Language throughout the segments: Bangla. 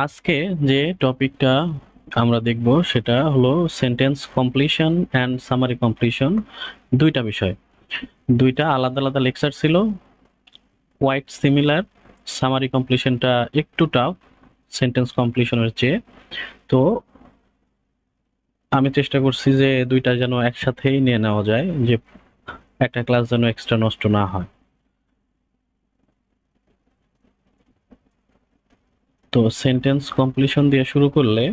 আজকে যে টপিকটা আমরা দেখব সেটা হলো sentence completion and summary completion. দুইটা বিষয়, দুইটা আলাদা আলাদা লেকচার ছিল, কোয়াইট সিমিলার। সামারি কমপ্লিশনটা একটু টাফ সেন্টেন্স কমপ্লিশনের চেয়ে। তো আমি চেষ্টা করছি যে দুইটা যেন একসাথেই নিয়ে নেওয়া যায়, যে একটা ক্লাস যেন এক্সট্রা নষ্ট না হয়। তো সেন্টেন্স কমপ্লিশন দিয়ে শুরু করলে,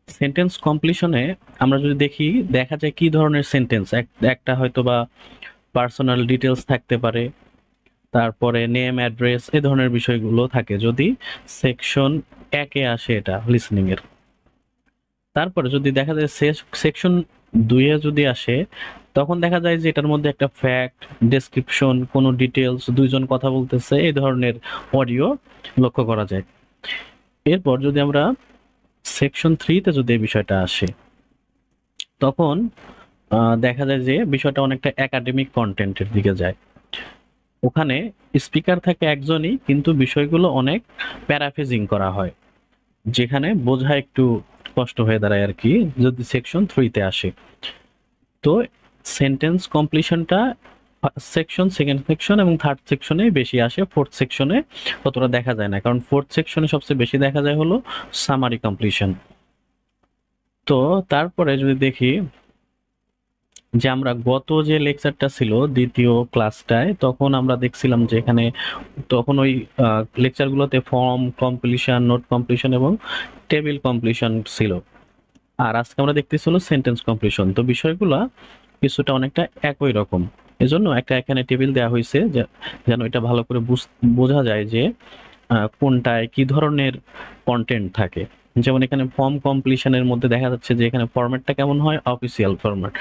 সেন্টেন্স কমপ্লিশনে আমরা যদি দেখি, দেখা যায় কি ধরনের সেন্টেন্স। একটা হয়তো বা পার্সোনাল ডিটেলস থাকতে পারে, তারপরে নেম অ্যাড্রেস এই ধরনের বিষয়গুলো থাকে যদি সেকশন একে আসে, এটা লিসনিং এর। তারপরে যদি দেখা যায় সেকশন দুইয়ে যদি আসে, তখন দেখা যায় যে এটার মধ্যে একটা ফ্যাক্ট, ডেসক্রিপশন, কোনো ডিটেলস, দুইজন কথা বলতেছে, এই ধরনের অডিও লক্ষ্য করা যায়। এরপর যদি আমরা সেকশন থ্রিতে যদি এই বিষয়টা আসে, তখন দেখা যায় যে বিষয়টা অনেকটা একাডেমিক কন্টেন্টের দিকে যায়। ওখানে স্পিকার থাকে একজনই, কিন্তু বিষয়গুলো অনেক প্যারাফ্রেজিং করা হয়, যেখানে বোঝা একটু কষ্ট হয়ে দাঁড়ায় আর কি, যদি সেকশন থ্রিতে আসে। তো সেন্টেন্স কমপ্লিশনটা সেকশন, সেকেন্ড সেকশন এবং থার্ড সেকশনে বেশি আসে, ফোর্থ সেকশনে ততটা দেখা যায় না, কারণ ফোর্থ সেকশনে সবচেয়ে বেশি দেখা যায় হলো সামারি কমপ্লিশন। তো তারপরে যদি দেখি যে আমরা গত যে লেকচারটা ছিল দ্বিতীয় ক্লাসটায়, তখন আমরা দেখছিলাম যে এখানে তখন ওই লেকচারগুলোতে ফর্ম কমপ্লিশন, নোট কমপ্লিশন এবং টেবিল কমপ্লিশন ছিল। আর আজকে আমরা দেখতেছি হলো সেন্টেন্স কমপ্লিশন। তো বিষয়গুলো কিছুটা অনেকটা একই রকম, এজন্য একটা এখানে টেবিল দেওয়া হয়েছে যেন এটা ভালো করে বোঝা যায় যে কোনটায় কি ধরনের কন্টেন্ট থাকে। যেমন এখানে ফর্ম কমপ্লিশনের মধ্যে দেখা যাচ্ছে যে এখানে ফরম্যাটটা কেমন হয়, official format,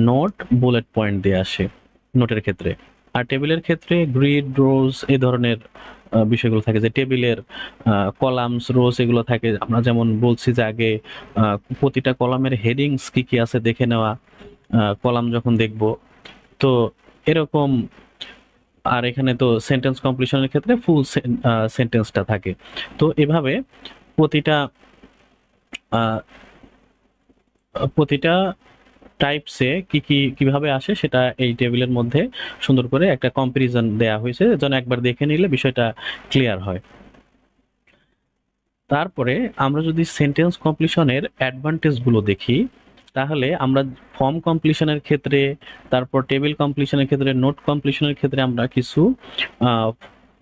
note bullet point দিয়ে আসে নোটের ক্ষেত্রে। আর টেবিলের ক্ষেত্রে গ্রিড, রোজ এই ধরনের বিষয়গুলো থাকে, যে টেবিলের কলামস, রোজ এগুলো থাকে। আমরা যেমন বলছি যে আগে প্রতিটা কলামের হেডিংস কি কি আছে দেখে নেওয়া, কলাম যখন দেখব। তো এরকম। আর এখানে তো সেন্টেন্স কমপ্লিশনের ক্ষেত্রে ফুল সেন্টেন্সটা থাকে। তো এভাবে প্রতিটা আহ, প্রতিটা টাইপসে কি কি কিভাবে আসে সেটা এই টেবিলের মধ্যে সুন্দর করে একটা কম্পারিজন দেয়া হয়েছে, যেন একবার দেখে নিলে বিষয়টা ক্লিয়ার হয়। তারপরে আমরা যদি সেন্টেন্স কমপ্লিশনের অ্যাডভান্টেজ গুলো দেখি, তাহলে আমরা ফর্ম কমপ্লিশনের ক্ষেত্রে, তারপর টেবিল কমপ্লিশনের ক্ষেত্রে, নোট কমপ্লিশনের ক্ষেত্রে আমরা কিছু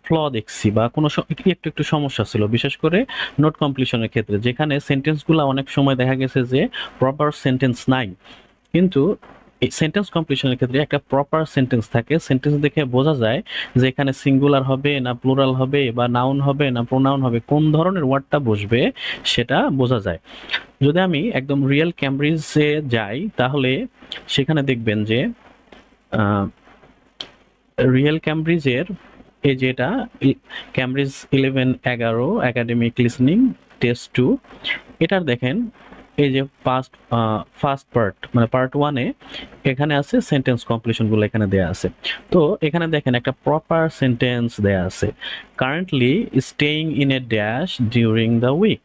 ফ্ল দেখছি, বা কোনো একটু একটু সমস্যা ছিল, বিশেষ করে নোট কমপ্লিশনের ক্ষেত্রে, যেখানে সেন্টেন্সগুলো অনেক সময় দেখা গেছে যে প্রপার সেন্টেন্স নাই। কিন্তু এই সেন্টেন্স কমপ্লিশনের ক্ষেত্রে একটা প্রপার সেন্টেন্স থাকে, সেন্টেন্স দেখে বোঝা যায় যে এখানে সিঙ্গুলার হবে না প্লুরাল হবে, বা নাউন হবে না প্রোনাউন হবে, কোন ধরনের ওয়ার্ডটা বসবে সেটা বোঝা যায়। যদি আমি একদম রিয়েল ক্যামব্রিজে যাই, তাহলে সেখানে দেখবেন যে রিয়েল ক্যামব্রিজের এই যেটা ক্যামব্রিজ 11-11 একাডেমিক লিসনিং টেস্ট 2, এটার দেখেন এই যে ফার্স্ট পার্ট মানে পার্ট ওয়ানে এখানে আছে সেন্টেন্স কমপ্লিশন গুলো এখানে দেয়া আছে। তো এখানে দেখেন একটা প্রপার সেন্টেন্স দেয়া আছে, currently staying in a dash during the week.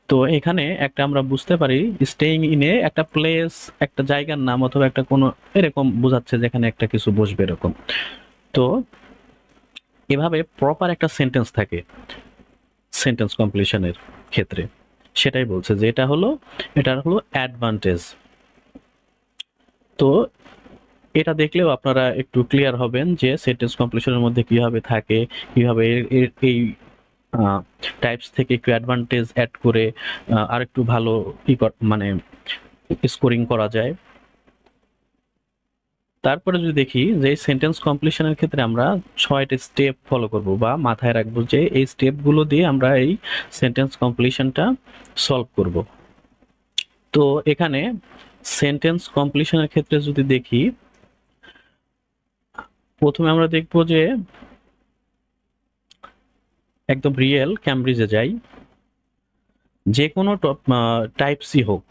তো এখানে একটা আমরা বুঝতে পারি স্টেইং ইনে একটা প্লেস, একটা জায়গার নাম, অথবা একটা কোনো এরকম বোঝাচ্ছে যেখানে একটা কিছু বসবে এরকম। তো এভাবে প্রপার একটা সেন্টেন্স থাকে সেন্টেন্স কমপ্লিশনের ক্ষেত্রে, সেটাই বলছে যে এটা হলো অ্যাডভান্টেজ। তো এটা দেখলেও আপনারা একটু ক্লিয়ার হবেন যে সেন্টেন্স কমপ্লিশনের মধ্যে কিভাবে থাকে, কিভাবে এই টাইপস থেকে একটু অ্যাডভান্টেজ অ্যাড করে আর একটু ভালো মানে স্কোরিং করা যায়। তারপরে যদি দেখি যে সেন্টেন্স কমপ্লিশনের ক্ষেত্রে আমরা 6টা স্টেপ ফলো করব, বা মাথায় রাখবো যে এই স্টেপগুলো দিয়ে আমরা এই সেন্টেন্স কমপ্লিশনটা সলভ করব। তো এখানে সেন্টেন্স কমপ্লিশনের ক্ষেত্রে যদি দেখি, প্রথমে আমরা দেখব যে একদম রিয়েল ক্যামব্রিজে যাই, যে কোনো টাইপসই হোক,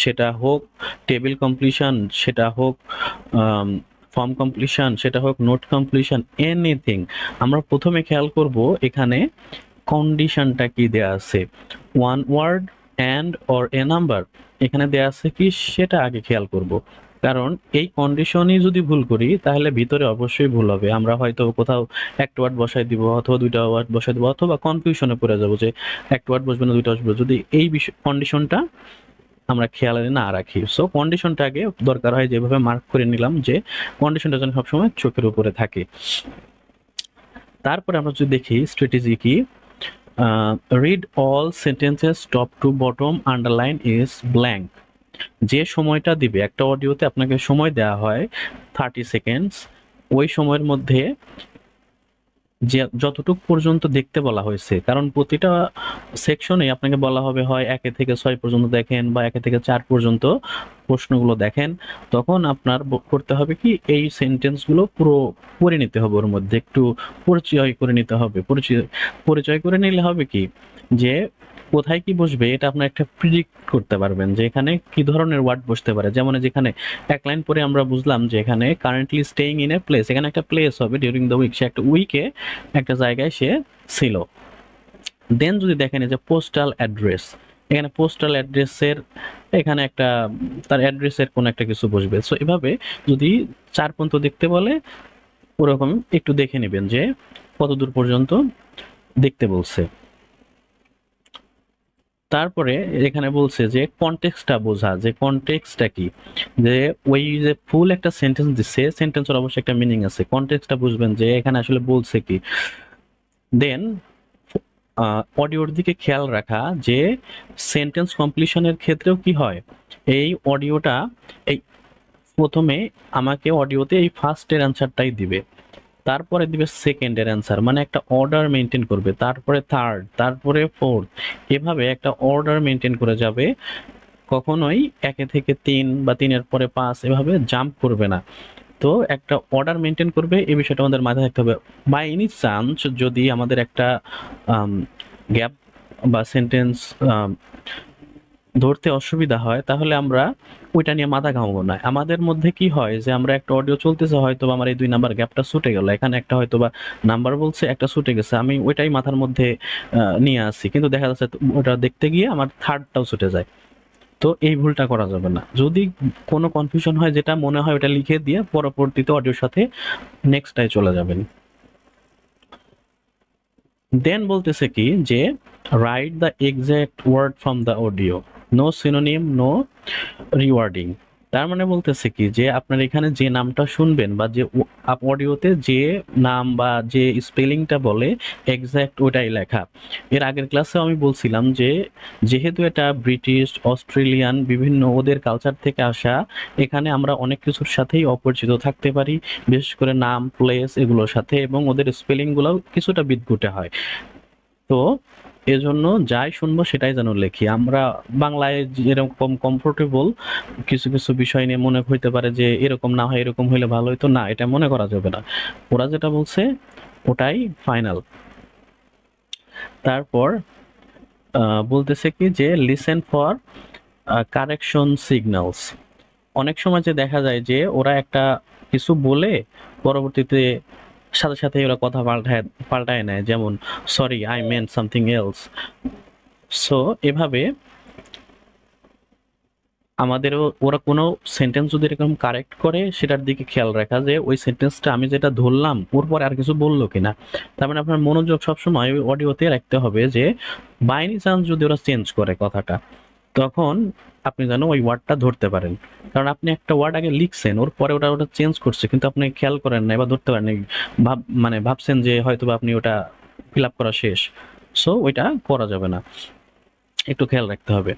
সেটা হোক টেবিল কমপ্লিশন, সেটা হোক ফর্ম কমপ্লিশন, সেটা হোক নোট কমপ্লিশন, এনিথিং। আমরা প্রথমে খেয়াল করব এখানে কন্ডিশনটা কি দেয়া আছে, one word, and or a number, এখানে দেয়া আছে কি সেটা আগে খেয়াল করব। কারণ এই কন্ডিশনই যদি ভুল করি তাহলে ভিতরে অবশ্যই ভুল হবে। আমরা হয়তো কোথাও একটা ওয়ার্ড বসাই দিব অথবা দুইটা ওয়ার্ড বসাই দিব অথবা কনফিউশনে পড়ে যাবো যে একটা ওয়ার্ড বসবে না দুইটা বসবে, যদি এই বিষয় কন্ডিশনটা আমরা খেয়ালে না রাখি। সো কন্ডিশনটা আগে দরকার হয়, যেভাবে মার্ক করে নিলাম যে কন্ডিশনটা যেন সবসময় চোখের উপরে থাকে। তারপরে আমরা যদি দেখি স্ট্র্যাটেজি কি, read all sentences top to bottom, underline is blank. যে সময়টা দিবে, একটা অডিওতে আপনাকে সময় দেওয়া হয় 30 সেকেন্ডস, ওই সময়ের মধ্যে যে যতটুকু পর্যন্ত দেখতে বলা হয়েছে, কারণ প্রতিটা সেকশনে আপনাকে বলা হবে হয় 1 থেকে 6 পর্যন্ত দেখেন বা 1 থেকে 4 পর্যন্ত প্রশ্নগুলো দেখেন, তখন আপনার করতে হবে কি এই সেন্টেন্সগুলো পুরো পড়ে নিতে হবে, ওর মধ্যে একটু পরিচয় করে নিতে হবে। পরিচয় করে নিলে হবে কি যে কোথায় কি বসবে এটা আপনার একটা প্রিডিক্ট করতে পারবেন যে এখানে কি ধরনের ওয়ার্ড বসতে পারে। যেমন যেখানে এক লাইন পরে আমরা বুঝলাম যে এখানে currently staying in a place, এখানে একটা প্লেস হবে ডিউরিং দ্য উইক, সে একটা উইকে একটা জায়গায় সে ছিল। দেন যদি দেখেন যে পোস্টাল অ্যাড্রেস, এখানে পোস্টাল অ্যাড্রেসের এখানে একটা তার অ্যাড্রেসের কোন একটা কিছু বসবে। সো এভাবে যদি 4 পর্যন্ত দেখতে বলে ওরকম একটু দেখে নেবেন যে কত দূর পর্যন্ত দেখতে বলছে। তারপরে এখানে বলছে যে কনটেক্সটটা বোঝা, যে কনটেক্সটটা কি, যে ওই যে ফুল একটা সেন্টেন্স দিচ্ছে, সেন্টেন্সের অবশ্যই একটা মিনিং আছে, কনটেক্সটটা বুঝবেন যে এখানে আসলে বলছে কি। দেন অডিওর দিকে খেয়াল রাখা যে সেন্টেন্স কমপ্লিশনের ক্ষেত্রেও কি হয়, এই অডিওটা এই প্রথমে আমাকে অডিওতে এই ফার্স্টের অ্যান্সারটাই দিবে, তারপরে দিবে সেকেন্ডের অ্যান্সার, মানে একটা অর্ডার মেনটেন করবে, তারপরে থার্ড, তারপরে ফোর্থ, এভাবে একটা অর্ডার মেনটেন করে যাবে। কখনোই 1 থেকে 3 বা 3-এর পরে 5 এভাবে জাম্প করবে না। তো একটা অর্ডার মেনটেন করবে, এই বিষয়টা আমাদের মাথায় রাখতে হবে। বাই এনি চান্স যদি আমাদের একটা গ্যাপ বা সেন্টেন্স ধরতে অসুবিধা হয় তাহলে আমরা ওইটা নিয়ে মাথা ঘামাবো না। আমাদের মধ্যে কি হয় যে আমরা একটা অডিও চলতেছে, হয়তো আমার এই 2 নাম্বার গ্যাপটা ছুটে গেল, এখানে একটা হয়তো বা নাম্বার বলছে একটা ছুটে গেছে, আমি ওইটাই মাথার মধ্যে নিয়ে আসি, কিন্তু দেখা যাচ্ছে ওটা দেখতে গিয়ে আমার থার্ডটাও ছুটে যায়। তো এই ভুলটা করা যাবে না। যদি কোনো কনফিউশন হয় যেটা মনে হয় ওটা লিখে দিয়ে পরবর্তীতে অডিওর সাথে নেক্সটটায় চলে যাবেন। দেন বলতেছে কি যে write the exact word from the audio, no synonym, no rewording. তার মানে বলতেছে কি যে আপনার এখানে যে নামটা শুনবেন বা যে অডিওতে যে নাম বা যে স্পেলিংটা বলে এক্সাক্ট ওটাই লেখা। এর আগের ক্লাসে আমি বলছিলাম যে যেহেতু এটা ব্রিটিশ, অস্ট্রেলিয়ান বিভিন্ন ওদের কালচার থেকে আসা, এখানে আমরা অনেক কিছুর সাথেই অপরিচিত থাকতে পারি, বিশেষ করে নাম, প্লেস এগুলোর সাথে, এবং ওদের স্পেলিংগুলোও কিছুটা বিদঘুটে হয়। তো এজন্য যাই শুনবো সেটাই যেন লিখি। আমরা বাংলায় যেরকম কমফোর্টেবল কিছু কিছু বিষয় নিয়ে মনে হইতে পারে যে এরকম না হয় এরকম হইলে ভালো হইতো, না এটা মনে করা যাবে না, ওরা যেটা বলছে ওটাই ফাইনাল। তারপর বলতেছে কি যে লিসেন ফর কারেকশন সিগন্যালস। অনেক সময় যে দেখা যায় যে ওরা একটা কিছু বলে পরবর্তীতে সাথে সাথে ওরা কথা পাল্টায় নেয়, যেমন sorry I meant something else. So এভাবে আমাদেরও ওরা কোনো সেন্টেন্স যদি এরকম কারেক্ট করে সেটার দিকে খেয়াল রাখা যে ওই সেন্টেন্সটা আমি যেটা ধরলাম ওর পরে আর কিছু বললো কিনা। তার মানে আপনার মনোযোগ সবসময় ওই অডিওতে রাখতে হবে যে বাই এনি চান্স যদি ওরা চেঞ্জ করে কথাটা, তখন আপনি যেন ওই ওয়ার্ডটা ধরতে পারেন। কারণ আপনি একটা ওয়ার্ড আগে লিখছেন, ওর পরে ওটা ওটা চেঞ্জ করছে, কিন্তু আপনি খেয়াল করেন নাই বা ধরতে পারেন নাই, মানে ভাবছেন যে হয়তো বা আপনি ওটা ফিল আপ করা শেষ। সো ওইটা করা যাবে না, একটু খেয়াল রাখতে হবে।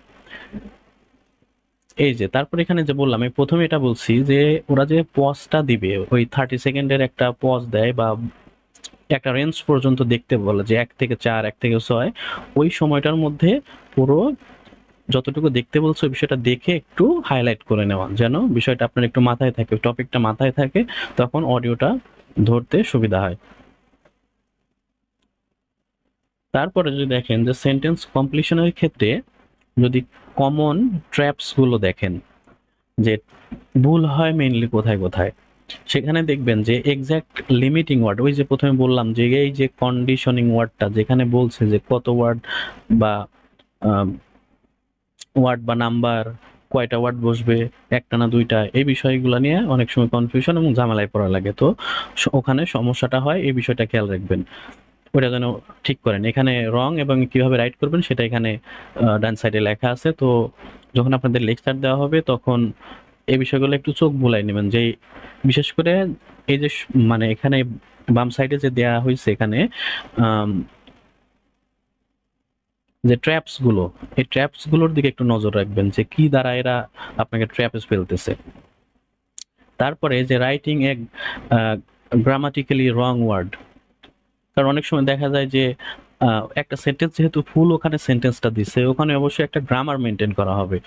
এই যে তারপর এখানে যে বললাম, আমি প্রথমে এটা বলছি যে ওরা যে পজটা দিবে ওই 30 সেকেন্ডের একটা পজ দেয় বা একটা রেঞ্জ পর্যন্ত দেখতে বলে যে 1 থেকে 4, 1 থেকে 6, ওই সময়টার মধ্যে পুরো যতটুকু দেখতে বলছে ওই বিষয়টা দেখে একটু হাইলাইট করে নেওয়া, যেন বিষয়টা আপনার একটু মাথায় থাকে, টপিকটা মাথায় থাকে, তখন অডিওটা ধরতে সুবিধা হয়। তারপরে যদি দেখেন যে সেন্টেন্স কমপ্লিশনের ক্ষেত্রে যদি কমন ট্র্যাপস গুলো দেখেন যে ভুল হয় মেইনলি কোথায় কোথায়। সেখানে দেখবেন যে এক্সাক্ট লিমিটিং ওয়ার্ড, ওই যে প্রথমে বললাম যে এই যে কন্ডিশনিং ওয়ার্ডটা যেখানে বলছে যে কত ওয়ার্ড বা ওয়ার্ড বা নাম্বার, কয়টা ওয়ার্ড বসবে, একটা না দুইটা, এই বিষয়গুলো নিয়ে অনেক সময় কনফিউশন এবং ঝামেলায় পড়া লাগে। তো ওখানে সমস্যাটা হয়, এই বিষয়টা খেয়াল রাখবেন, ওটা যেন ঠিক করেন। এখানে রং এবং কিভাবে রাইট করবেন সেটা এখানে ডান সাইডে লেখা আছে। তো যখন আপনাদের লেকচার দেওয়া হবে তখন এই বিষয়গুলো একটু চোখ বুলাই নেবেন, যে বিশেষ করে এই যে মানে এখানে বাম সাইডে যে দেয়া হয়েছে এখানে যে ট্র্যাপস গুলো, এই ট্র্যাপস গুলোর দিকে একটু নজর রাখবেন যে কি দ্বারা এরা আপনাকে ট্র্যাপস ফেলতেছে। তারপরে যে রাইটিং এ গ্রামাটিক্যালি রং ওয়ার্ড, কারণ অনেক সময় দেখা যায় যে একটা সেন্টেন্স যেহেতু ফুল ওখানে সেন্টেন্সটা দিছে, ওখানে অবশ্যই একটা গ্রামার মেনটেন করা হবে।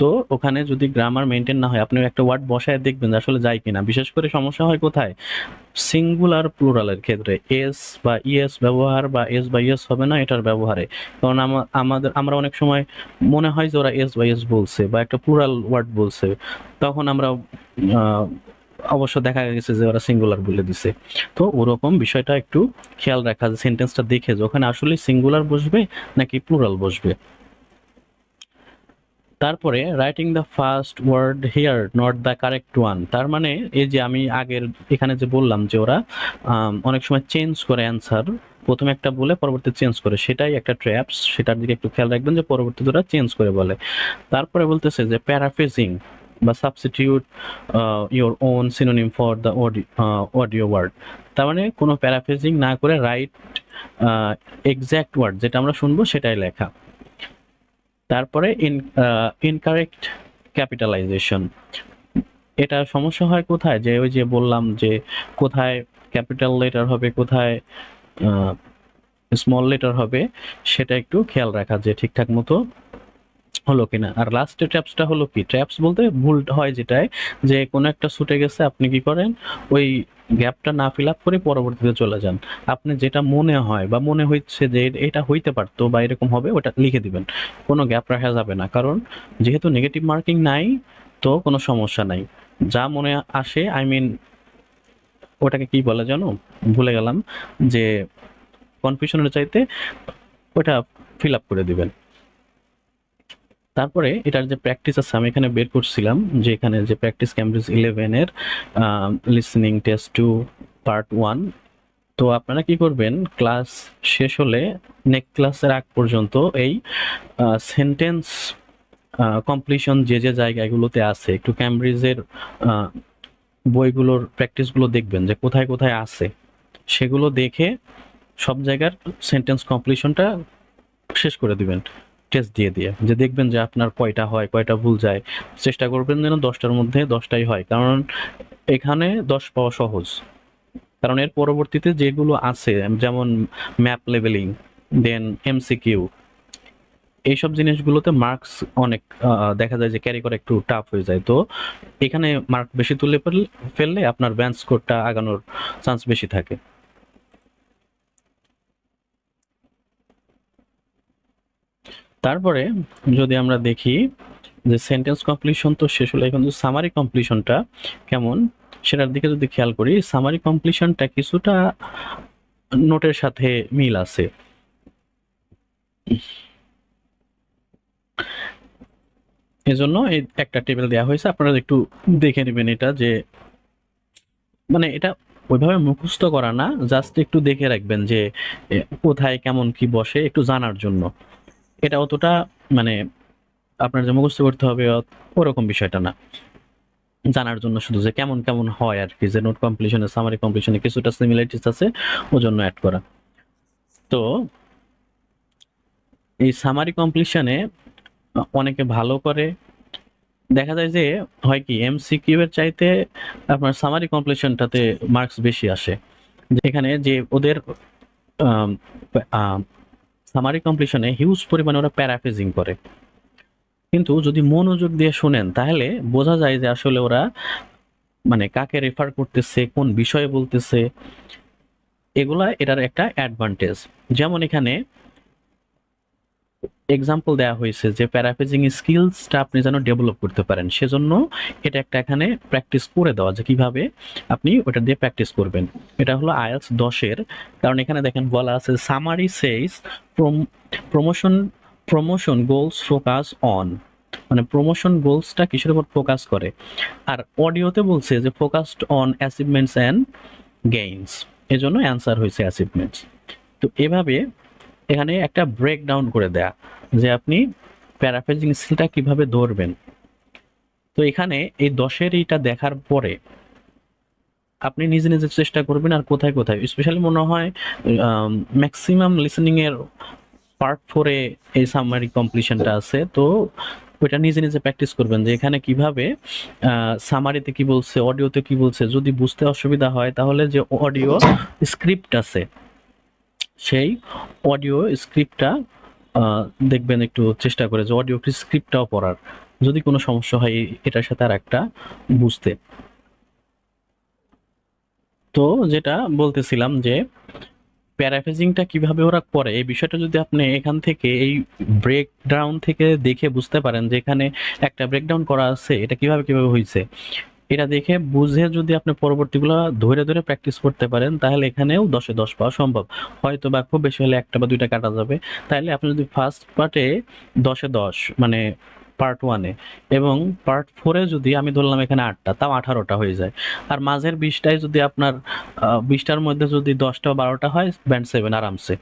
তো ওখানে যদি গ্রামার মেনটেন না হয়, আপনি একটা ওয়ার্ড বসায় দেখবেন যে আসলে যায় কিনা। বিশেষ করে সমস্যা হয় কোথায়, সিঙ্গুলার প্লুরালের ক্ষেত্রে এস বা ইএস ব্যবহার বা এস বা ইএস হবে না এটার ব্যবহারে। কারণ আমরা অনেক সময় মনে হয় যে ওরা এস বা ইএস বলছে বা একটা প্লুরাল ওয়ার্ড বলছে, তখন আমরা অবশ্য দেখা গেছে যে ওরা সিঙ্গুলার বলে দিছে। তো ওরকম বিষয়টা একটু খেয়াল রাখা, যে সেন্টেন্সটা দেখে যে ওখানে আসলে সিঙ্গুলার বসবে নাকি প্লুরাল বসবে। তারপরে writing the first word here not the correct one, তার মানে এই যে আমি আগের এখানে যে বললাম যে ওরা অনেক সময় চেঞ্জ করে অ্যান্সার, প্রথমে একটা বলে পরবর্তী চেঞ্জ করে, সেটাই একটা ট্র্যাপস, সেটার দিকে একটু খেয়াল রাখবেন যে পরবর্তীতে ওরা চেঞ্জ করে বলে। তারপরে বলতেছে যে প্যারাফ্রেজিং বা substitute your own synonym for the audio word, তার মানে কোনো প্যারাফ্রেজিং না করে রাইট এক্স্যাক্ট ওয়ার্ড যেটা আমরা শুনবো সেটাই লেখা। তারপরে ইনকারেক্ট ক্যাপিটালাইজেশন, এটা সমস্যা হয় কোথায়, যে ওই যে বললাম যে কোথায় ক্যাপিটাল লেটার হবে, কোথায় স্মল লেটার হবে, সেটা একটু খেয়াল রাখা যে ঠিকঠাক মতো হলো কিনা। আর লাস্টের ট্র্যাপসটা হলো কি, ট্র্যাপস বলতে ভুল হয় যেটায়, যে কোনো একটা ছুটে গেছে, আপনি কি করেন ওই গ্যাপটা না ফিল আপ করে পরবর্তীতে চলে যান। আপনি যেটা মনে হয় বা মনে হচ্ছে যে এটা হইতে পারতো বা এরকম হবে, ওটা লিখে দিবেন, কোনো গ্যাপ রাখা যাবে না। কারণ যেহেতু নেগেটিভ মার্কিং নাই, তো কোনো সমস্যা নাই, যা মনে আসে, আই মিন ওটাকে কি বলে জানো, ভুলে গেলাম, যে কনফিউশনের চাইতে ওটা ফিল আপ করে দিবেন। তারপরে এটার যে প্র্যাকটিস আছে আমি এখানে বের করছিলাম, যে এখানে যে প্র্যাকটিস ক্যামব্রিজ 11 এর লিসনিং টেস্ট 2 পার্ট 1। তো আপনারা কি করবেন, ক্লাস শেষ হলে নেক্সট ক্লাসের আগ পর্যন্ত এই সেন্টেন্স কমপ্লিশন যে যে জায়গাগুলোতে আছে, একটু ক্যামব্রিজের বইগুলোর প্র্যাকটিসগুলো দেখবেন যে কোথায় কোথায় আছে, সেগুলো দেখে সব জায়গার সেন্টেন্স কমপ্লিশনটা শেষ করে দিবেন টেস্ট দিয়ে দিয়ে, যে দেখবেন যে আপনার কয়টা হয়, কয়টা ভুল যায়। চেষ্টা করবেন যেন 10টার মধ্যে 10টাই হয়, কারণ এখানে 10 পাওয়া সহজ। কারণ এর পরবর্তীতে যেগুলো আছে, যেমন ম্যাপ লেভেলিং, দেন এমসিকিউ, এইসব জিনিসগুলোতে মার্কস অনেক দেখা যায় যে ক্যারি করা একটু টাফ হয়ে যায়। তো এখানে মার্ক বেশি তুলে ফেললে আপনার ব্যান্ড স্কোরটা আগানোর চান্স বেশি থাকে। তারপরে যদি আমরা দেখি যে সেন্টেন্স কমপ্লিশন তো শেষ হলো, এখন যে সামারি কমপ্লিশনটা কেমন সেটার দিকে যদি খেয়াল করি, সামারি কমপ্লিশনটা কিছুটা নোটের সাথে মিল আছে। এজন্য এই একটা টেবিল দেওয়া হয়েছে, আপনারা একটু দেখে নেবেন এটা, যে মানে এটা ওইভাবে মুখস্থ করা না, জাস্ট একটু দেখে রাখবেন যে কোথায় কেমন কি বসে, একটু জানার জন্য। এটা অতটা মানে আপনার যে মুখস্থ করতে হবে ওরকম বিষয়টা না, জানার জন্য শুধু যে কেমন কেমন হয় আর কি, যে নোট কমপ্লিশনে সামারি কমপ্লিশনে কিছুটা সিমিলারিটিস আছে, ওজন্য অ্যাড করা। তো এই সামারি কমপ্লিশনে অনেকে ভালো করে, দেখা যায় যে হয় কি এমসিকিউ এর চাইতে আপনার সামারি কমপ্লিশনটাতে মার্কস বেশি আসে। এখানে যে ওদের সামারি কমপ্লিশনে হিউজ পরিমাণে ওরা প্যারাফ্রেজিং করে, কিন্তু যদি মনোযোগ দিয়ে শোনেন তাহলে বোঝা যায় যে আসলে ওরা মানে কাকে রেফার করতেছে, কোন বিষয়ে বলতেছে, এগুলা এটার একটা অ্যাডভান্টেজ। যেমন এখানে এক্সাম্পল দেওয়া হয়েছে যে প্যারাফ্রেজিং স্কিলসটা আপনি যেন ডেভেলপ করতে পারেন, সেজন্য এটা একটা এখানে প্র্যাকটিস করে দেওয়া যে কিভাবে আপনি ওটা দিয়ে প্র্যাকটিস করবেন। এটা হলো আইএলটিএস 10-এর, কারণ এখানে দেখেন বলা আছে summary says promotion promotion goals focus on, মানে প্রমোশন গোলসটা কিসের উপর ফোকাস করে, আর অডিওতে বলছে যে focused on achievements and gains, এজন্য অ্যান্সার হয়েছে অ্যাচিভমেন্টস। তো এভাবে এখানে একটা ব্রেকডাউন করে দেয়া যে আপনি প্যারাফ্রেজিং স্কিলটা কিভাবে ধরবেন। তো এখানে এই 10-এর এইটা দেখার পরে আপনি নিজে নিজে চেষ্টা করবেন, আর কোথায় কোথায় স্পেশালি মনে হয় ম্যাক্সিমাম লিসেনিং এর পার্ট 4-এ এই সামারি কমপ্লিশনটা আছে। তো ওইটা নিজে নিজে প্র্যাকটিস করবেন যে এখানে কিভাবে সামারিতে কি বলছে, অডিওতে কি বলছে। যদি বুঝতে অসুবিধা হয় তাহলে যে অডিও স্ক্রিপ্ট আছে সেই অডিও স্ক্রিপ্টটা দেখবেন, একটু চেষ্টা করে যে অডিও স্ক্রিপ্টটাও পড়ার, যদি কোনো সমস্যা হয় এটার সাথে আর একটা বুঝতে। তো যেটা বলতেছিলাম যে প্যারাফ্রেজিংটা কিভাবে ওরা করে এই বিষয়টা যদি আপনি এখান থেকে এই ব্রেকডাউন থেকে দেখে বুঝতে পারেন যে এখানে একটা ব্রেকডাউন করা আছে, এটা কিভাবে কিভাবে হয়েছে, এটা দেখে বুঝে যদি আপনি পরবর্তীগুলো ধরে ধরে প্র্যাকটিস করতে পারেন তাহলে এখানেও 10-এ 10 পাওয়া সম্ভব। হয়তো বা খুব বেশি হলে একটা বা দুইটা কাটা যাবে। তাহলে আপনি যদি ফার্স্ট পার্টে 10-এ 10 মানে পার্ট 1-এ এবং পার্ট 4-এ যদি আমি ধরলাম এখানে 8টা, তাও 18টা হয়ে যায়। আর মাঝের 20টায় যদি আপনার 20টার মধ্যে যদি 10টা বা 12টা হয়, ব্যান্ড 7 আরামসে।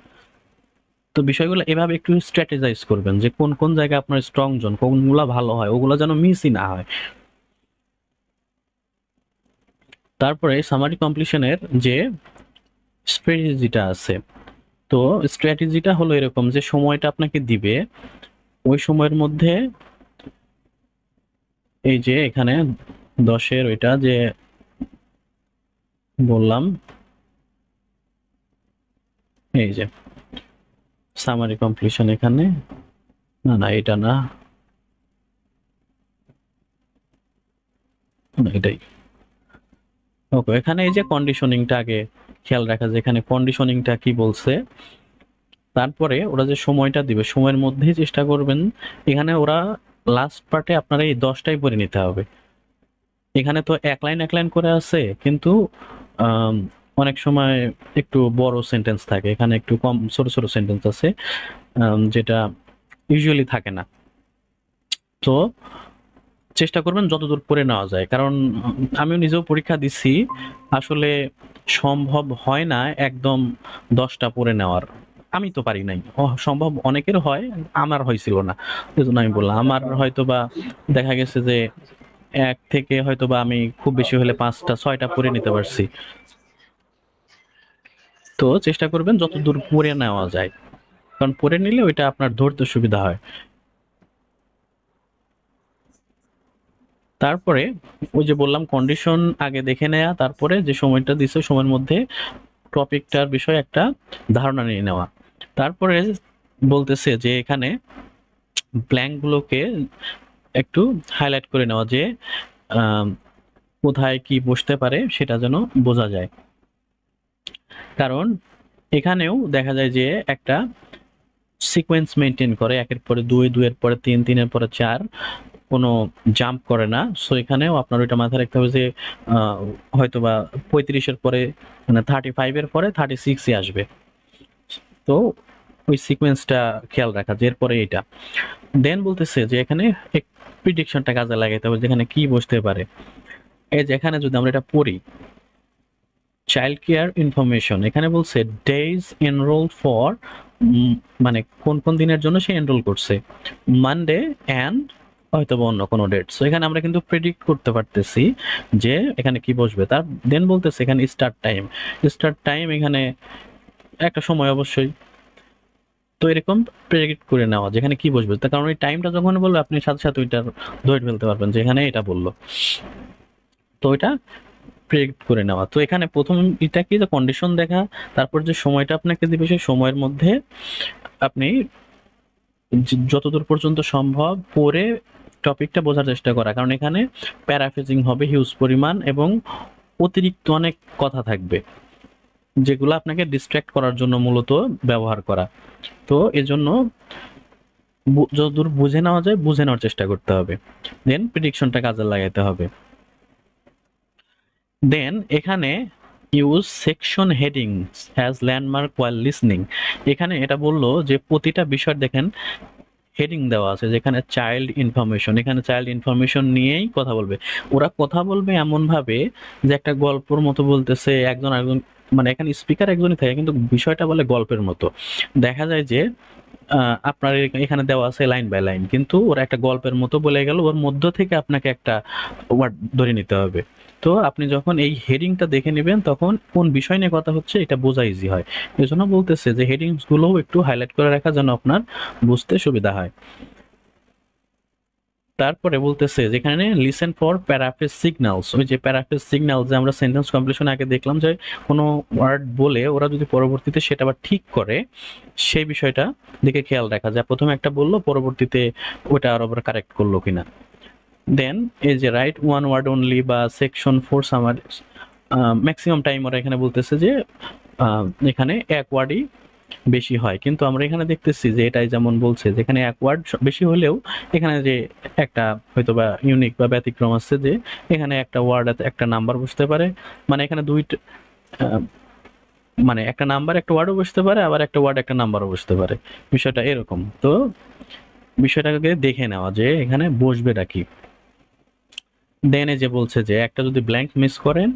তো বিষয়গুলো এভাবে একটু স্ট্র্যাটেজাইজ করবেন যে কোন কোন জায়গায় আপনার স্ট্রং জোন, কোনগুলো ভালো হয়, ওগুলো যেন মিসই না হয়। তারপরে সামারি কমপ্লিশনের যে স্ট্র্যাটেজিটা আছে, তো স্ট্র্যাটেজিটা হলো এরকম যে সময়টা আপনাকে দিবে, ওই সময়ের মধ্যে এই যে এখানে 10-এর ওইটা যে বললাম, এই যে সামারি কমপ্লিশন এখানে, না না এটা না, এটাই ওকে। এখানে এই যে কন্ডিশনিংটা আগে খেয়াল রাখা, যে এখানে কন্ডিশনিংটা কি বলছে, তারপরে ওরা যে সময়টা দিবে সময়ের মধ্যেই চেষ্টা করবেন। এখানে ওরা লাস্ট পার্টে আপনার এই 10টাই পড়ে নিতে হবে। এখানে তো এক লাইন এক লাইন করে আছে, কিন্তু আম, অনেক সময় একটু বড় সেন্টেন্স থাকে, এখানে একটু কম ছোট ছোট সেন্টেন্স আছে, যেটা ইউজুয়ালি থাকে না। তো চেষ্টা করবেন যতদূর পড়ে নেওয়া যায়, কারণ আমিও নিজেও পরীক্ষা দিচ্ছি, আসলে সম্ভব হয় না একদম 10টা পড়ে নেওয়ার। আমি তো পারি নাই, সম্ভব অনেকের হয়, আমার হয়েছিল না। এই জন্য আমি বললাম আমার হয়তো বা দেখা গেছে যে এক থেকে হয়তো বা আমি খুব বেশি হলে 5টা 6টা পড়ে নিতে পারছি। তো চেষ্টা করবেন যতদূর পড়ে নেওয়া যায়, কারণ পড়ে নিলে ওইটা আপনার ধরতে সুবিধা হয়। তারপরে ওই যে বললাম কন্ডিশন আগে দেখে নেয়া, তারপরে যে সময়টা দিছে সময়ের মধ্যে টপিকটার বিষয়ে একটা ধারণা নিয়ে নেওয়া। তারপরে বলতেছে যে এখানে ব্ল্যাঙ্কগুলোকে একটু হাইলাইট করে নেওয়া, যে আম, কোথায় কি বসতে পারে সেটা যেন বোঝা যায়। কারণ এখানেও দেখা যায় যে একটা সিকোয়েন্স মেনটেন করে, একের পরে 2, 2-এর পরে 3, 3-এর পরে 4, কোনো জাম্প করে না। সো এখানেও আপনার ওইটা মাথায় রাখতে হবে যে হয়তো বা 35-এর পরে মানে 35-এর পরে 36-ই আসবে। তো ওই সিকোয়েন্সটা খেয়াল রাখা, যে এরপরে এটা দেন বলতেছে যে এখানে প্রিডিকশনটা কাজে লাগাইতে হবে, যেখানে কি বসতে পারে। এই যে এখানে যদি আমরা এটা পড়ি, চাইল্ড কেয়ার ইনফরমেশন, এখানে বলছে ডেজ এনরোল ফর, মানে কোন কোন দিনের জন্য সে এনরোল করছে, মানডে অ্যান্ড হয়তো বা অন্য কোনো ডেট। সো এখানে আমরা কিন্তু প্রেডিক্ট করতে পারতেছি যে এখানে কি বসবে। তার দেন বলতেছে এখানে স্টার্ট টাইম, স্টার্ট টাইম এখানে একটা সময় অবশ্যই। তো এরকম প্রেডিক্ট করে নেওয়া যেখানে কি বসবে, তার কারণ ওই টাইমটা যখন বলবে আপনি সাথে সাথে ওইটা ধরে ফেলতে পারবেন যে এখানে এটা বললো। তো ওইটা প্রেডিক্ট করে নেওয়া। তো এখানে প্রথম এটা কি, যে কন্ডিশন দেখা, তারপর যে সময়টা আপনাকে দিবে সেই সময়ের মধ্যে আপনি যতদূর পর্যন্ত সম্ভব পড়ে টপিকটা বোঝার চেষ্টা করা, কারণ এখানে প্যারাফ্রেজিং হবে হিউজ পরিমাণ এবং অতিরিক্ত অনেক কথা থাকবে যেগুলো আপনাকে ডিস্ট্র্যাক্ট করার জন্য মূলত ব্যবহার করা। তো এজন্য যতদূর বুঝে নেওয়া যায় বুঝে নেওয়ার চেষ্টা করতে হবে, দেন প্রেডিকশনটা কাজে লাগাইতে হবে। দেন এখানে use section headings as landmark while listening. এখানে এটা বললো যে প্রতিটা বিষয় দেখেন হেডিং দেওয়া আছে, যেখানে চাইল্ড ইনফরমেশন, এখানে চাইল্ড ইনফরমেশন নিয়েই কথা বলবে। ওরা কথা বলবে এমন ভাবে যে একটা গল্পর মতো বলতেছে, একজন একজন, মানে এখানে স্পিকার একজনই থাকে কিন্তু বিষয়টা বলে গল্পের মতো। দেখা যায় যে আপনার এখানে দেওয়া আছে লাইন বাই লাইন, কিন্তু ওরা একটা গল্পের মতো বলে গেল, ওর মধ্য থেকে আপনাকে একটা ওয়ার্ড ধরে নিতে হবে। তো আপনি যখন এই হেডিংটা দেখে নেবেন তখন কোন বিষয় নিয়ে কথা হচ্ছে এটা বোঝা ইজি হয়। এই জন্য বলতেছে যে হেডিংস গুলোও একটু হাইলাইট করে রাখা যেন আপনার বুঝতে সুবিধা হয়। তারপরে বলতেছে যেখানে লিসেন ফর প্যারাফ্রেজ সিগন্যালস, ওই যে প্যারাফ্রেজ সিগন্যাল যে আমরা সেন্টেন্স কমপ্লিশন আগে দেখলাম যে কোনো ওয়ার্ড বলে ওরা যদি পরবর্তীতে সেটা আবার ঠিক করে, সেই বিষয়টা দিকে খেয়াল রাখা যায়। প্রথমে একটা বললো, পরবর্তীতে ওটা আবার কারেক্ট করলো কিনা। দেন এই যে রাইট ওয়ান ওয়ার্ড অনলি বা section four summer, maximum time ওরা এখানে বলতেছে যে এখানে এক ওয়ার্ডই বেশি হয়, কিন্তু আমরা এখানে দেখতেছি যে এটাই যেমন বলছে যেখানে এক ওয়ার্ড বেশি হলেও এখানে যে একটা হয়তো বা ইউনিক বা ব্যতিক্রম আছে যে এখানে একটা ওয়ার্ড একটা নাম্বার বসতে পারে, মানে এখানে দুইটা মানে একটা নাম্বার একটা ওয়ার্ডও বসতে পারে, আবার একটা ওয়ার্ড একটা নাম্বারও বসতে পারে, বিষয়টা এরকম। তো বিষয়টাকে দেখে নেওয়া যে এখানে বসবেটা কি। দেন যে বলছে যে একটা যদি ব্ল্যাঙ্ক মিস করেন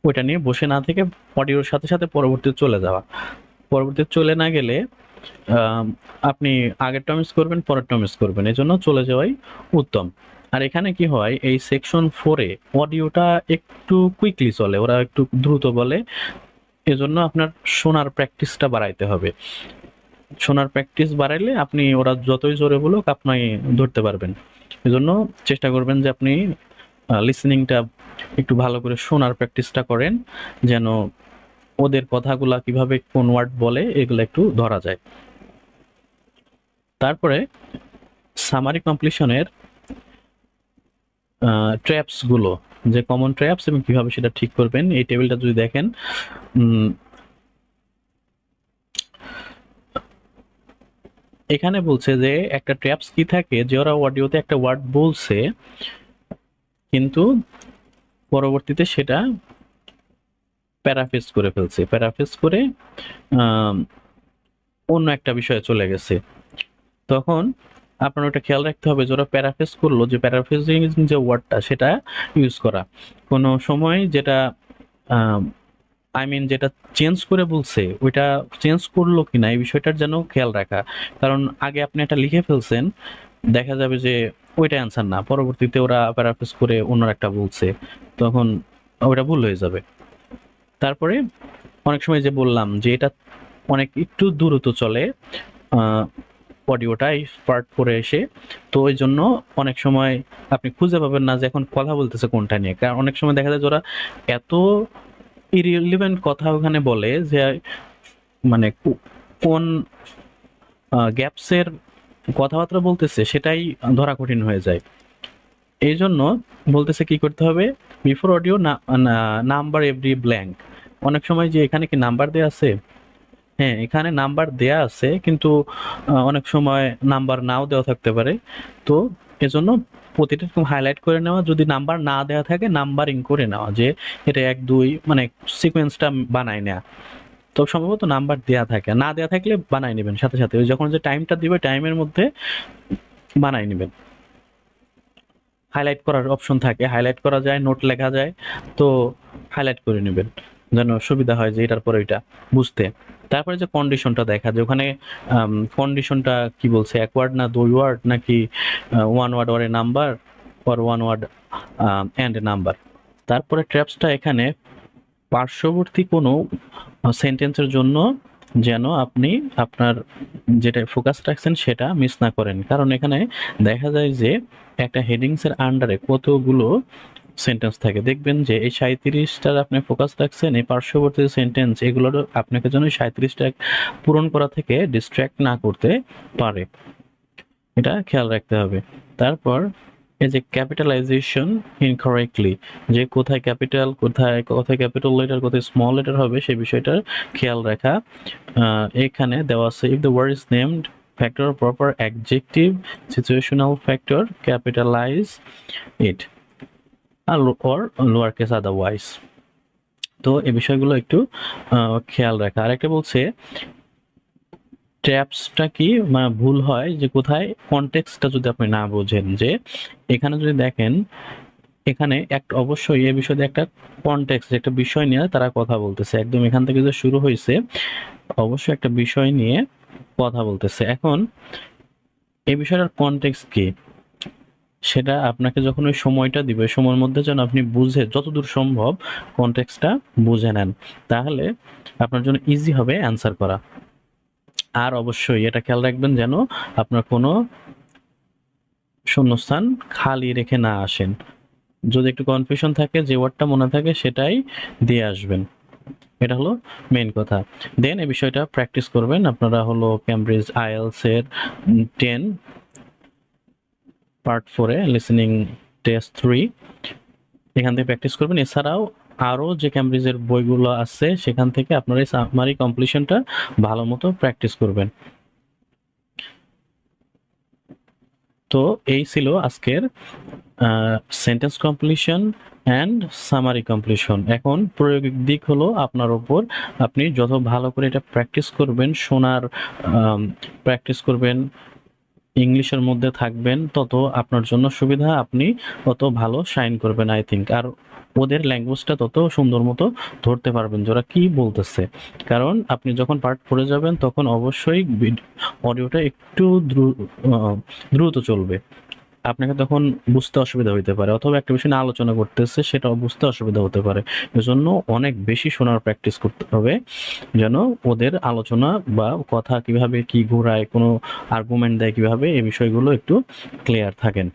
ওইটা নিয়ে বসে না থেকে অডিওর সাথে সাথে পরবর্তীতে চলে যাওয়া, পরবর্তীতে চলে না গেলে আপনি আগেরটা মিস করবেন পরেরটা মিস করবেন, এই জন্য চলে যাওয়াই উত্তম। আর এখানে কি হয় এই সেকশন ফোরে অডিওটা একটু কুইকলি চলে, ওরা একটু দ্রুত বলে, এজন্য আপনার শোনার প্র্যাকটিসটা বাড়াইতে হবে। শোনার প্র্যাকটিস বাড়াইলে আপনি ওরা যতই জোরে বলুক আপনি ধরতে পারবেন। এজন্য চেষ্টা করবেন যে আপনি লিসেনিংটা একটু ভালো করে শোনার প্র্যাকটিসটা করেন, যেন ওদের কথাগুলা কিভাবে কোন ওয়ার্ড বলে এগুলো একটু ধরা যায়। তারপরে সামারি কমপ্লিশনের ট্র্যাপস গুলো, যে কমন ট্র্যাপস এবং কিভাবে সেটা ঠিক করবেন, এই টেবিলটা যদি দেখেন এখানে বলছে যে একটা ট্র্যাপস কি থাকে, যে ওরা অডিওতে একটা ওয়ার্ড বলছে কিন্তু পরবর্তীতে সেটা প্যারাফ্রেজ করে ফেলছে, প্যারাফ্রেজ করে অন্য একটা বিষয়ে চলে গেছে। তখন আপনার ওটা খেয়াল রাখতে হবে যে ওরা প্যারাফ্রেজ করলো, যে প্যারাফ্রেজিং যে ওয়ার্ডটা সেটা ইউজ করা। কোনো সময় যেটা আই মিন যেটা চেঞ্জ করে বলছে ওইটা চেঞ্জ করলো কিনা এই বিষয়টার যেন খেয়াল রাখা। কারণ আগে আপনি একটা লিখে ফেলছেন, দেখা যাবে যে ওইটা অ্যান্সার না, পরবর্তীতে ওরা প্যারাফ্রেজ করে অন্য একটা বলছে, তখন ওইটা ভুল হয়ে যাবে। তারপরে অনেক সময় যে বললাম যে এটা অনেক একটু দ্রুত চলে অডিওটা এই পার্ট করে এসে, তো ওই জন্য অনেক সময় আপনি খুঁজে পাবেন না যে এখন কথা বলতেছে কোনটা নিয়ে। কারণ অনেক সময় দেখা যায় যে ওরা এত ইরিলেভেন্ট কথা ওখানে বলে যে মানে কোন গ্যাপসের কথাবার্তা বলতেছে সেটাই ধরা কঠিন হয়ে যায়। এই জন্য বলতেছে কি করতে হবে, before audio number every blank. অনেক সময় যে এখানে কি নাম্বার দেওয়া আছে, হ্যাঁ এখানে নাম্বার দেয়া আছে কিন্তু অনেক সময় নাম্বার নাও দেওয়া থাকতে পারে। তো এজন্য প্রতিটা এরকম হাইলাইট করে নেওয়া, যদি নাম্বার না দেওয়া থাকে নাম্বারিং করে নেওয়া যে এটা 1 2 মানে সিকোয়েন্সটা বানায় নেওয়া। তো সম্ভবত নাম্বার দেয়া থাকে, না দেয়া থাকলে বানাই নেবেন সাথে সাথে, ওই যখন যে টাইমটা দিবে টাইমের মধ্যে বানাই নেবেন। হাইলাইট করার অপশন থাকে, হাইলাইট করা যায়, নোট লেখা যায়, তো হাইলাইট করে নেবেন যেন সুবিধা হয় যে এটার পরে এটা বুঝতে। তারপরে যে কন্ডিশনটা দেখা যায় ওখানে, কন্ডিশনটা কি বলছে, এক ওয়ার্ড না দুই ওয়ার্ড নাকি one word or a number or one word and a number. তারপরে ট্র্যাপসটা এখানে পার্শ্ববর্তী কোনো সেন্টেন্সের জন্য যেন আপনি আপনার যেটা ফোকাস রাখছেন সেটা মিস না করেন। কারণ এখানে দেখা যায় যে একটা হেডিংস এর আন্ডারে কতগুলো সেন্টেন্স থাকে, দেখবেন যে এই 37টার আপনি ফোকাস রাখছেন, এই পার্শ্ববর্তী সেন্টেন্স এগুলোর আপনাকে যেন 37টা পূরণ করা থেকে ডিস্ট্র্যাক্ট না করতে পারে, এটা খেয়াল রাখতে হবে। তারপর এই যে ক্যাপিটালাইজেশন ইনকারেক্টলি, যে কোথায় ক্যাপিটাল কোথায় কোথায় ক্যাপিটাল লেটার কোথায় স্মল লেটার হবে সেই বিষয়টার খেয়াল রাখা। এখানে দেওয়া আছে if the word is named factor or proper adjective, situational factor, capitalize it or lowercase otherwise. তো এই বিষয়গুলো একটু খেয়াল রাখা। আরেকটা বলছে ট্র্যাপসটা কি ভুল হয় যে কোথায় কনটেক্সটটা যদি আপনি না বোঝেন, যে এখানে যদি দেখেন এখানে একটা অবশ্যই এই বিষয়ে একটা কনটেক্সট, একটা বিষয় নিয়ে তারা কথা বলতেছে, একদম এখান থেকে যে শুরু হয়েছে অবশ্যই একটা বিষয় নিয়ে কথা বলতেছে। এখন এই বিষয়টার কনটেক্সট কি সেটা আপনাকে যখন ওই সময়টা দিবে, সময়ের মধ্যে যেন আপনি বুঝে যতদূর সম্ভব কনটেক্সটটা বুঝে নেন, তাহলে আপনার জন্য ইজি হবে অ্যান্সার করা। আর অবশ্যই এটা খেয়াল রাখবেন যেন আপনার কোনো শূন্যস্থান খালি রেখে না আসেন। যদি একটু কনফিউশন থাকে, যে ওয়ার্ডটা মনে থাকে সেটাই দিয়ে আসবেন, এটা হলো মেইন কথা। দেন এই বিষয়টা প্র্যাকটিস করবেন আপনারা হলো ক্যামব্রিজ আইএলস এর 10 পার্ট 4 এ লিসেনিং টেস্ট 3 এখান থেকে প্র্যাকটিস করবেন। এছাড়াও আরও যে ক্যামব্রিজের বইগুলো আছে সেখান থেকে আপনারা এই সামারি কমপ্লিশনটা ভালো মতো প্র্যাকটিস করবেন। তো এই ছিল আজকের sentence completion and summary completion. এখন প্রয়োগিক দিক হলো আপনার ওপর, আপনি যত ভালো করে এটা প্র্যাকটিস করবেন, শোনার প্র্যাকটিস করবেন, ইংলিশের মধ্যে থাকবেন, তত আপনার জন্য সুবিধা, আপনি তত ভালো শাইন করবেন আই থিঙ্ক। আর ওদের ল্যাঙ্গুয়েজটা তত সুন্দর মতো ধরতে পারবেন যে ওরা কি বলতেছে। কারণ আপনি যখন পার্ট পড়ে যাবেন তখন অবশ্যই অডিওটা একটু দ্রুত চলবে, আপনাকে তখন বুঝতে অসুবিধা হইতে পারে, অথবা একটা বিষয় নিয়ে আলোচনা করতেছে সেটাও বুঝতে অসুবিধা হতে পারে। এজন্য অনেক বেশি শোনার প্র্যাকটিস করতে হবে যেন ওদের আলোচনা বা কথা কিভাবে কি ঘোরায়, কোনো আর্গুমেন্ট দেয় কিভাবে, এই বিষয়গুলো একটু ক্লিয়ার থাকেন।